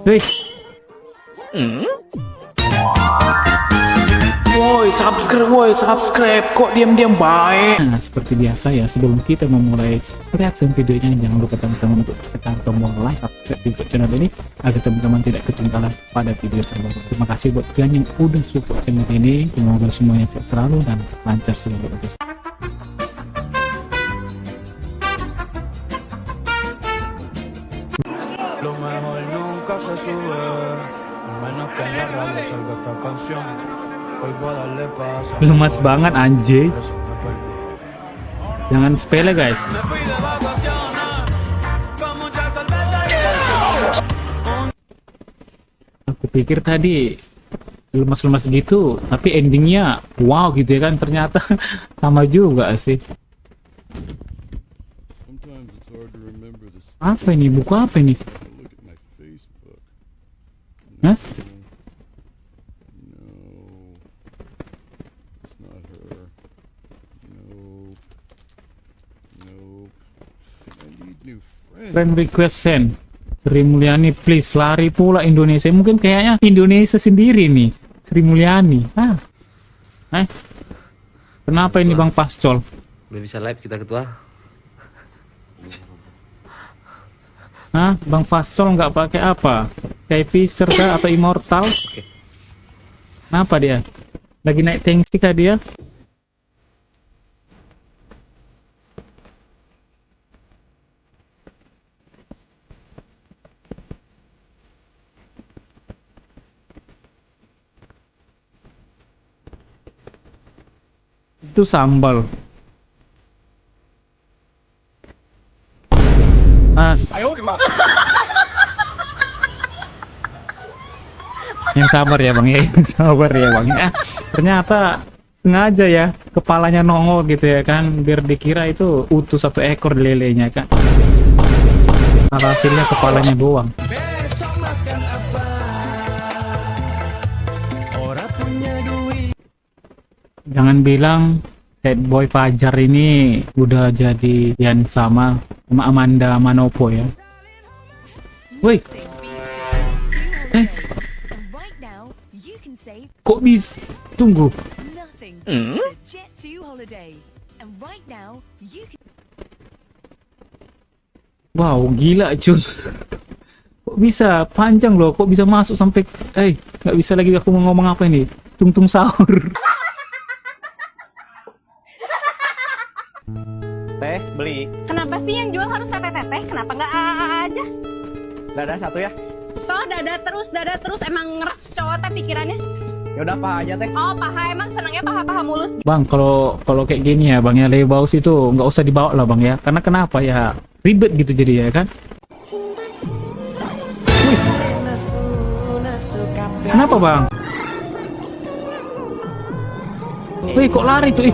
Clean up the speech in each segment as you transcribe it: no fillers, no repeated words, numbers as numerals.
Wih. Woi, subscribe. Kok diam-diam baik? Nah, seperti biasa ya, sebelum kita memulai reaction videonya, jangan lupa teman-teman untuk tekan tombol like, subscribe di channel ini agar teman-teman tidak ketinggalan pada video terbaru. Terima kasih buat kalian yang udah support channel ini. Semoga semuanya sehat selalu dan lancar selalu. Lo mejor nunca se sube, al menos que en la radio salga esta canción. Hoy voy a darle paz. Lemas banget anjing. Jangan sepele guys. Me fui de vacaciones, con mucha cerveza. Aku pikir tadi lemas-lemas gitu, tapi endingnya wow gitu ya kan, ternyata sama juga sih. Sometimes it's hard to remember the stuff. Apa ini? Buku apa ini? Look at my Facebook. Hah? No. It's not her. Nope. Nope. I need new friends. Friend request send. Sri Mulyani please, lari pula Indonesia. Mungkin kayaknya Indonesia sendiri nih, Sri Mulyani. Kenapa ini Bang Pascol? Udah bisa live kita ketua. Bang Pascol nggak pakai apa? Kayak Fisher kah atau Immortal? Oke. Kenapa dia? Lagi naik tensi kah dia? Itu sambal. Yang sabar ya Bang ya, yang sabar ya Bang ya. Ternyata sengaja ya kepalanya nongol gitu ya kan, biar dikira itu utuh satu ekor lelenya kan. Hasilnya kepalanya doang. Besok makan apa? Orang punya duit. Jangan bilang Sad Boy Fajar ini udah jadi yang sama Amanda Manopo ya. Woi. Right now, you can save Kok bisa? Tunggu. nothing. The Jet2 holiday. And right now, you can Wow, gila cuy. Kok bisa panjang loh, kok bisa masuk sampai nggak bisa lagi aku mau ngomong apa ini. Tungtung sahur. Teh, beli. Kenapa sih yang jual harus teteh-teteh? Kenapa nggak AA aja? Dada satu ya. Toh dada terus emang ngeres cowok teh pikirannya. Ya udah paha aja teh. Oh paha emang senangnya paha-paha mulus. Bang, kalau kayak gini ya Bang ya, Lebaus itu nggak usah dibawa lah Bang ya. Karena kenapa ya? Ribet gitu jadi ya kan? Wih. Kenapa Bang? Wih, kok lari tuh?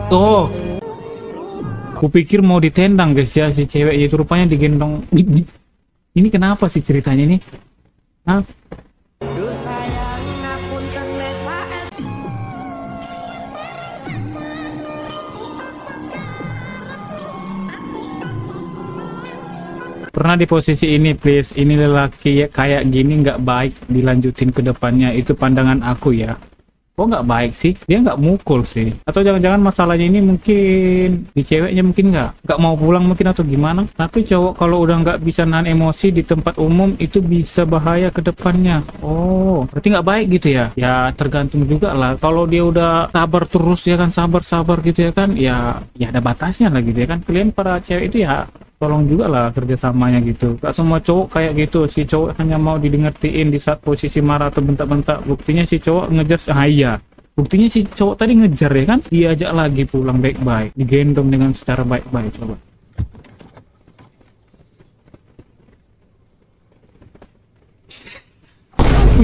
Tuh. Kupikir mau ditendang guys ya si cewek itu, rupanya digendong. Ini kenapa sih ceritanya ini? Hah? Pernah di posisi ini please, ini lelaki kayak gini nggak baik dilanjutin ke depannya, itu pandangan aku ya. Kok nggak baik sih? Dia nggak mukul sih? Atau jangan-jangan masalahnya ini mungkin di ceweknya, mungkin nggak mau pulang mungkin atau gimana? Tapi cowok kalau udah nggak bisa nahan emosi di tempat umum itu bisa bahaya ke depannya. Oh, berarti nggak baik gitu ya? Ya tergantung juga lah. Kalau dia udah sabar terus ya kan, sabar gitu ya kan? Ya ada batasnya lah gitu ya kan? Kalian para cewek itu ya tolong juga lah kerjasamanya gitu. Gak semua cowok kayak gitu. Si cowok hanya mau didengertiin di saat posisi marah atau bentak-bentak. Buktinya si cowok ngejar. Iya, buktinya si cowok tadi ngejar ya kan, diajak lagi pulang baik-baik, digendong dengan secara baik-baik. Coba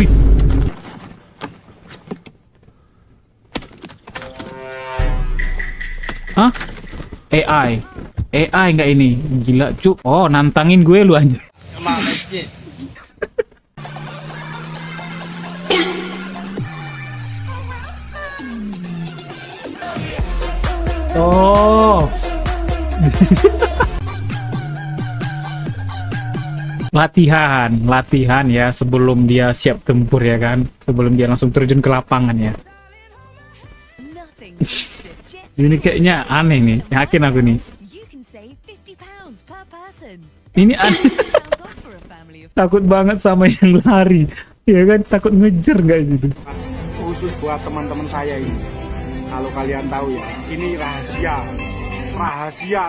wih. Hah? AI nggak ini? Gila cuk. Oh, nantangin gue lu anjir. Oh. latihan ya sebelum dia siap tempur ya kan, sebelum dia langsung terjun ke lapangan ya. Nothing beats a jet Ini kayaknya aneh nih, yakin aku nih. You can save £50 per person. Ini aneh. £50 off for a family of Takut banget sama yang lari ya kan, takut ngejar nggak gitu. Khusus buat teman-teman saya ini, kalau kalian tahu ya, ini rahasia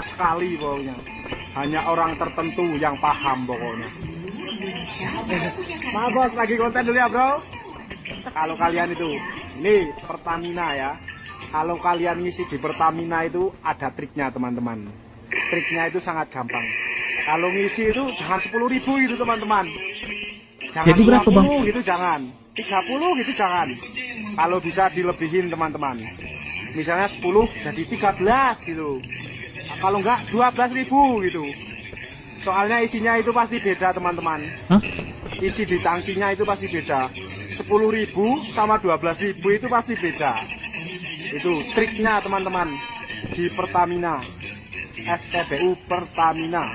sekali pokoknya, hanya orang tertentu yang paham pokoknya. Maaf bos, lagi konten dulu ya bro. Kalau kalian itu, ini Pertamina ya, kalau kalian ngisi di Pertamina itu ada triknya teman-teman. Triknya itu sangat gampang. Kalau ngisi itu jangan 10.000 gitu teman-teman. Jangan Jadi berapa, Bang? 50 gitu jangan, 30 gitu jangan. Kalau bisa dilebihin teman-teman. Misalnya 10 jadi 13 gitu. Kalau enggak 12.000 gitu. Soalnya isinya itu pasti beda teman-teman. Hah? Isi di tangkinya itu pasti beda. 10.000 sama 12.000 itu pasti beda. Itu triknya teman-teman di Pertamina. SPBU Pertamina.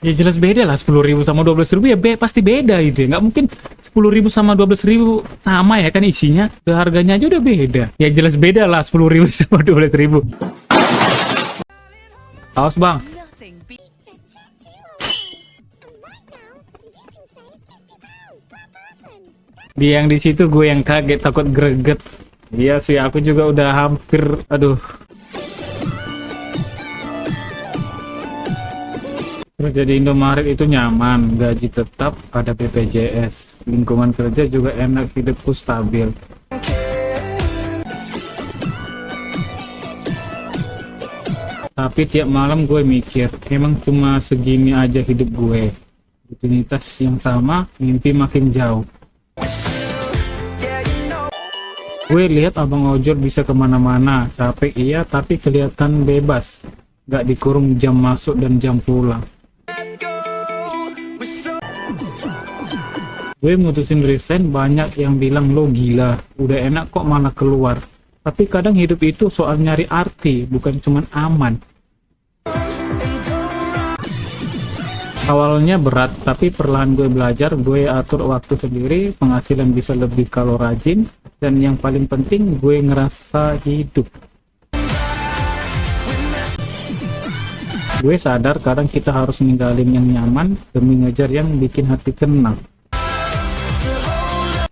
Ya jelas beda lah, 10.000 sama 12.000 ya pasti beda itu. Nggak mungkin 10.000 sama 12.000 sama ya kan isinya. Udah harganya aja udah beda. Ya jelas beda lah 10.000 sama 12.000. Awas bang. nothing beats Dia yang di situ, gue yang kaget, takut greget. Iya sih, aku juga udah hampir, aduh. Kerja di Indomaret itu nyaman, gaji tetap, ada BPJS, lingkungan kerja juga enak, hidupku stabil. Tapi tiap malam gue mikir, emang cuma segini aja hidup gue. Rutinitas yang sama, mimpi makin jauh. Gue lihat abang ojol bisa kemana-mana, capek iya tapi kelihatan bebas, gak dikurung jam masuk dan jam pulang. Gue mutusin resign, banyak yang bilang lo gila, udah enak kok malah keluar. Tapi kadang hidup itu soal nyari arti, bukan cuman aman. Awalnya berat, tapi perlahan gue belajar, gue atur waktu sendiri, penghasilan bisa lebih kalau rajin, dan yang paling penting gue ngerasa hidup. Gue sadar kadang kita harus ninggalin yang nyaman demi ngejar yang bikin hati tenang.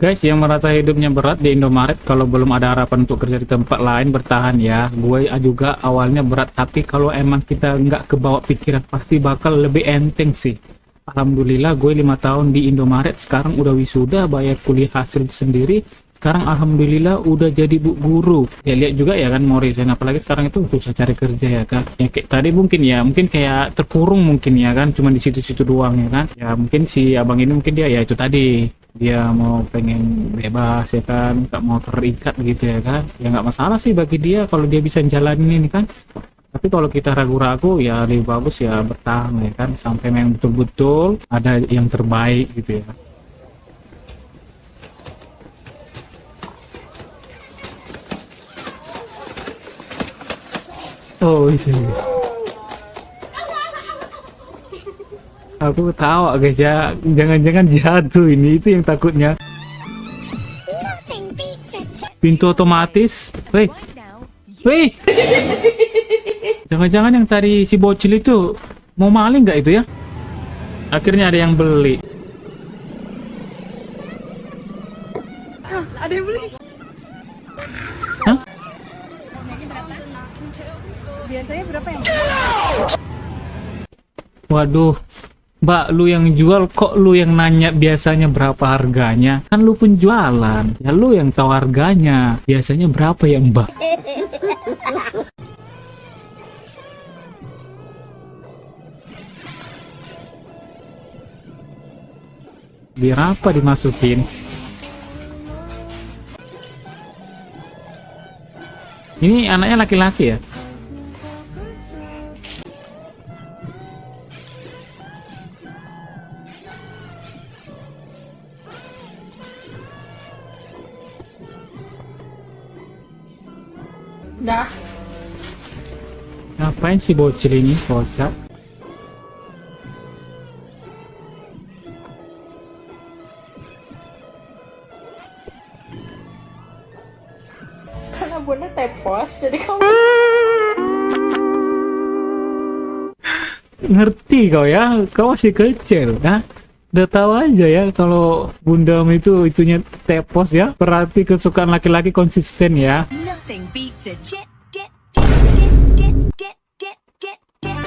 Guys, yang merasa hidupnya berat di Indomaret, kalau belum ada harapan untuk kerja di tempat lain, bertahan ya. Gue juga awalnya berat, tapi kalau emang kita nggak kebawa pikiran, pasti bakal lebih enteng sih. Alhamdulillah gue 5 tahun di Indomaret, sekarang udah wisuda, bayar kuliah hasil sendiri. Sekarang alhamdulillah udah jadi bu guru. Ya lihat juga ya kan mau resign, apalagi sekarang itu susah cari kerja ya kan. Ya kayak tadi mungkin kayak terkurung mungkin ya kan, cuma di situ-situ doang ya kan. Ya mungkin si abang ini mungkin dia ya itu tadi, dia mau pengen bebas ya kan, nggak mau terikat gitu ya kan. Ya nggak masalah sih bagi dia kalau dia bisa jalanin ini kan. Tapi kalau kita ragu-ragu ya lebih bagus ya bertahan ya kan, sampai memang betul-betul ada yang terbaik gitu ya. Oh iya. Aku ketawa guys ya, jangan-jangan jatuh ini, itu yang takutnya. Pintu otomatis, weh, right now. weh. Jangan-jangan yang tadi si bocil itu mau maling nggak itu ya? Akhirnya ada yang beli. Ada yang beli. Hah? Biasanya berapa yang Waduh, Mbak, lu yang jual kok lu yang nanya biasanya berapa harganya? Kan lu penjualan, ya lu yang tahu harganya. Biasanya berapa ya Mbak? Biar apa dimasukin? Ini anaknya laki-laki ya? Dah. Ngapain si bocil ini kocak? Bunda tepos, jadi kamu Ngerti kau ya, kau masih kecil, ya. Udah tahu aja ya kalau bundamu itu itunya tepos ya. Berarti kesukaan laki-laki konsisten ya. Nothing beats a jet, jet, jet, jet, jet, jet, jet, jet, jet, jet.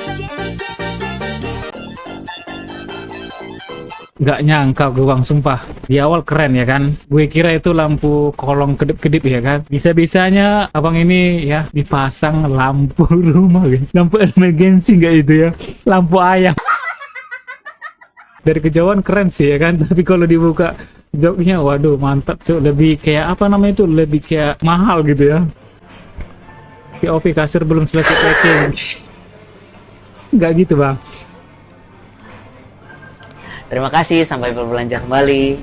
Nggak nyangka gue bang, sumpah. Di awal keren ya kan. Gue kira itu lampu kolong kedip-kedip ya kan. Bisa-bisanya abang ini ya dipasang lampu rumah guys. Lampu emergency nggak itu ya. Lampu ayam. Dari kejauhan keren sih ya kan. Tapi kalau dibuka joknya, waduh mantap cuy. Lebih kayak apa namanya itu? Lebih kayak mahal gitu ya. POV kasir belum selesai packing. Nggak gitu bang. Terima kasih, sampai berbelanja kembali.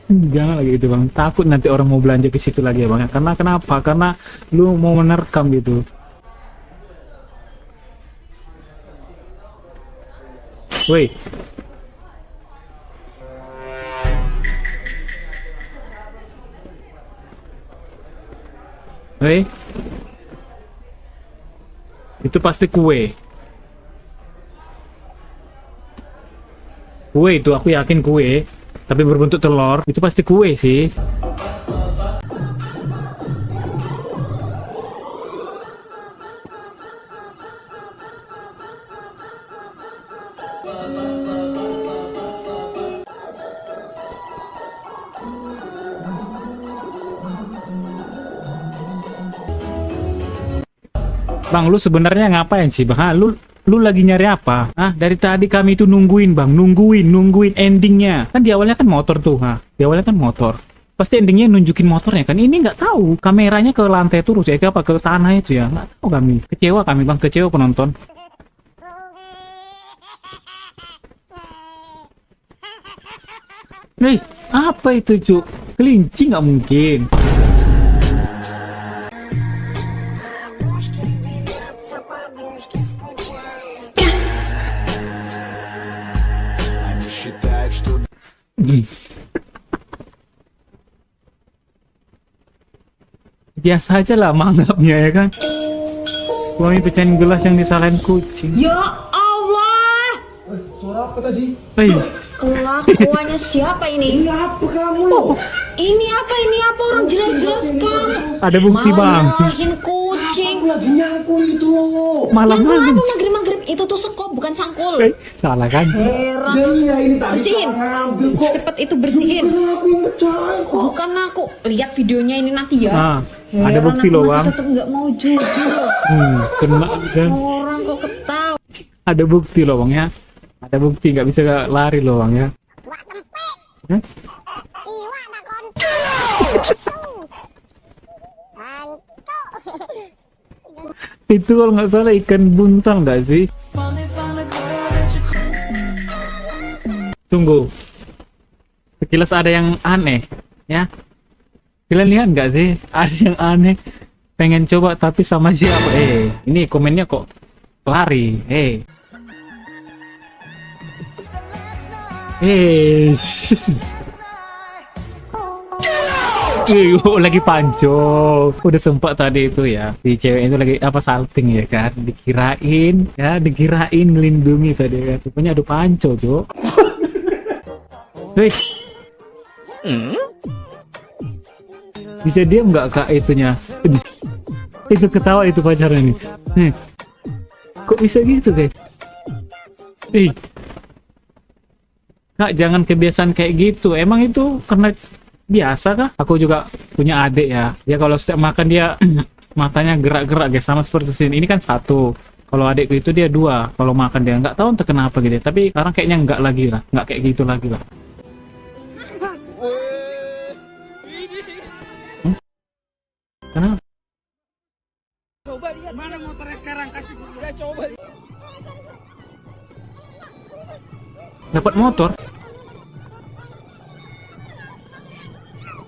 Jangan lagi gitu bang, takut nanti orang mau belanja ke situ lagi ya bang. Karena kenapa? Karena lu mau menerkam gitu. Woi. Woi. Itu pasti kue. Kue itu aku yakin kue, tapi berbentuk telur, itu pasti kue sih. Bang, lu sebenarnya ngapain sih bang? Lu lagi nyari apa? Ah, dari tadi kami itu nungguin bang, nungguin endingnya. Kan di awalnya kan motor tuh, di awalnya kan motor. Pasti endingnya nunjukin motornya kan. Ini nggak tahu, kameranya ke lantai terus ya, ke apa, ke tanah itu ya. Nggak tahu kami. Kecewa kami bang, kecewa penonton. Nih, apa itu cuk? Kelinci nggak mungkin. Biasa aja lah menganggapnya ya kan. Suami pecahin gelas yang disalahin kucing. Ya Allah. Suara apa tadi? Kelakuannya siapa ini? Apa kamu? Ini apa orang jelas-jelas kamu. Ada bukti bang. Marahin kucing. Lagi nyangkul itu. Yang Malam-malam. kenapa maghrib-maghrib itu tuh sekop bukan cangkul. Salah kan? Heran. Iya ini tak Bersihin. Cepet itu bersihin. Aku yang pecahin kok. Bukan aku. Lihat videonya ini nanti ya. Ah, ada Heran, bukti aku loh masih bang. tetep nggak mau jujur. Kena kan? Orang kok ketawa. Ada bukti loh bang ya. Ada bukti, nggak bisa lari loh bang ya. Hah? Itu kalau nggak salah ikan buntal nggak sih? Tunggu. Sekilas ada yang aneh, ya. Kalian lihat nggak sih? Ada yang aneh. Pengen coba tapi sama siapa? Ini komennya kok lari. Lagi panco. Udah sempat tadi itu ya. Si cewek itu lagi apa salting ya kan. Dikirain melindungi tadi kan. Rupanya ada panco, Cuk. Hei. Bisa diam nggak kak itunya? Itu ketawa itu pacarnya nih. Kok bisa gitu guys? Kak jangan kebiasaan kayak gitu. Emang itu karena biasa kah? Aku juga punya adik ya. Dia kalau setiap makan dia matanya gerak-gerak guys, sama seperti sini. Ini kan satu. Kalau adikku itu dia dua. Kalau makan dia nggak tahu entah kenapa gitu. Tapi sekarang kayaknya nggak lagi lah. Nggak kayak gitu lagi lah. Kenapa? Coba lihat mana motornya sekarang, kasih udah coba. Dapat motor?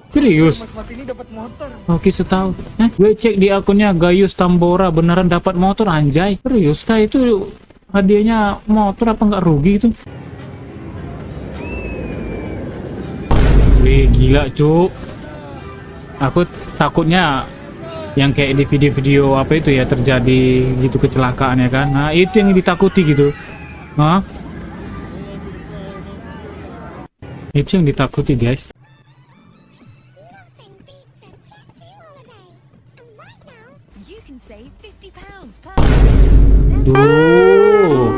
Serius? Mas ini dapat motor. Oke, setahu. Gue cek di akunnya Gayus Tambora beneran dapat motor anjay. Serius kah itu hadiahnya motor apa nggak rugi itu? Wih, gila cuk. Aku takutnya yang kayak di video-video apa itu ya terjadi gitu kecelakaan ya kan. Nah itu yang ditakuti gitu. Hah? Itu yang ditakuti guys. You can save £50 per Duh.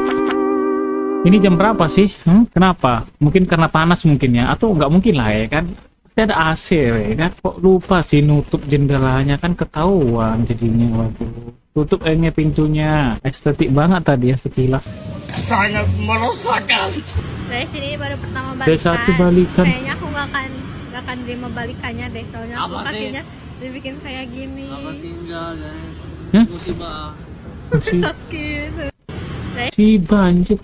Ini jam berapa sih? Kenapa? Mungkin karena panas mungkin ya, atau nggak mungkin lah ya kan? Pasti ada AC ya kan? Kok lupa sih nutup jendelanya, kan ketahuan jadinya. Waduh. Tutup aja pintunya. Estetik banget tadi ya sekilas. Sangat merosakkan. Saya sini baru pertama D1 balikan. Kayaknya aku nggak akan terima balikannya deh, soalnya aku Apa sih? kakinya dibikin kayak gini. enggak guys? Hah? Musibah. Si, Sakit. si banjir.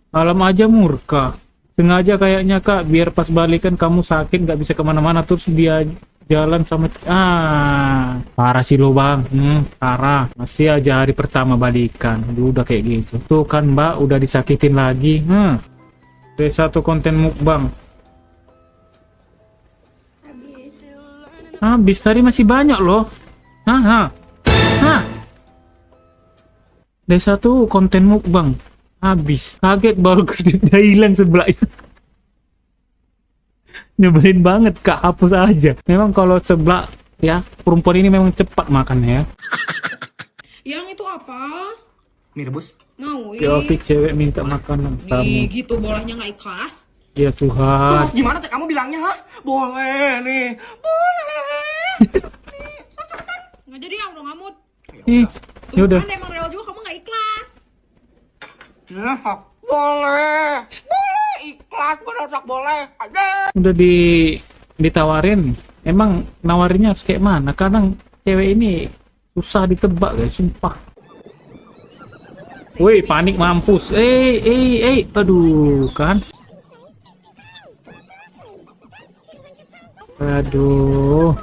Alam aja murka. Sengaja kayaknya kak, biar pas balikan kamu sakit nggak bisa kemana-mana, terus dia jalan sama parah sih lo bang. Parah, masih aja hari pertama balikan udah kayak gitu tuh kan mbak, udah disakitin lagi. D1 konten mukbang habis, tadi masih banyak loh. D1 konten mukbang habis, kaget baru udah hilang sebelahnya. Nyebelin banget kak, hapus aja. Memang kalau sebelah ya, perempuan ini memang cepat makannya ya. Yang itu apa? Mie rebus. Mau Si Ovi cewek minta makanan Ih, kamu. gitu bolehnya nggak ikhlas. Ya Tuhan. Terus gimana teh kamu bilangnya, ha? Boleh nih. Boleh. Nggak jadi yang udah ngamut. Ih, Tuh yaudah. kan emang real juga kamu nggak ikhlas. Ya, boleh. Boleh ikhlas, bener sok boleh. Aja. Udah ditawarin. Emang nawarinnya harus kayak mana? Kadang cewek ini susah ditebak guys, sumpah. Woi, panik mampus. Aduh, kan. Aduh.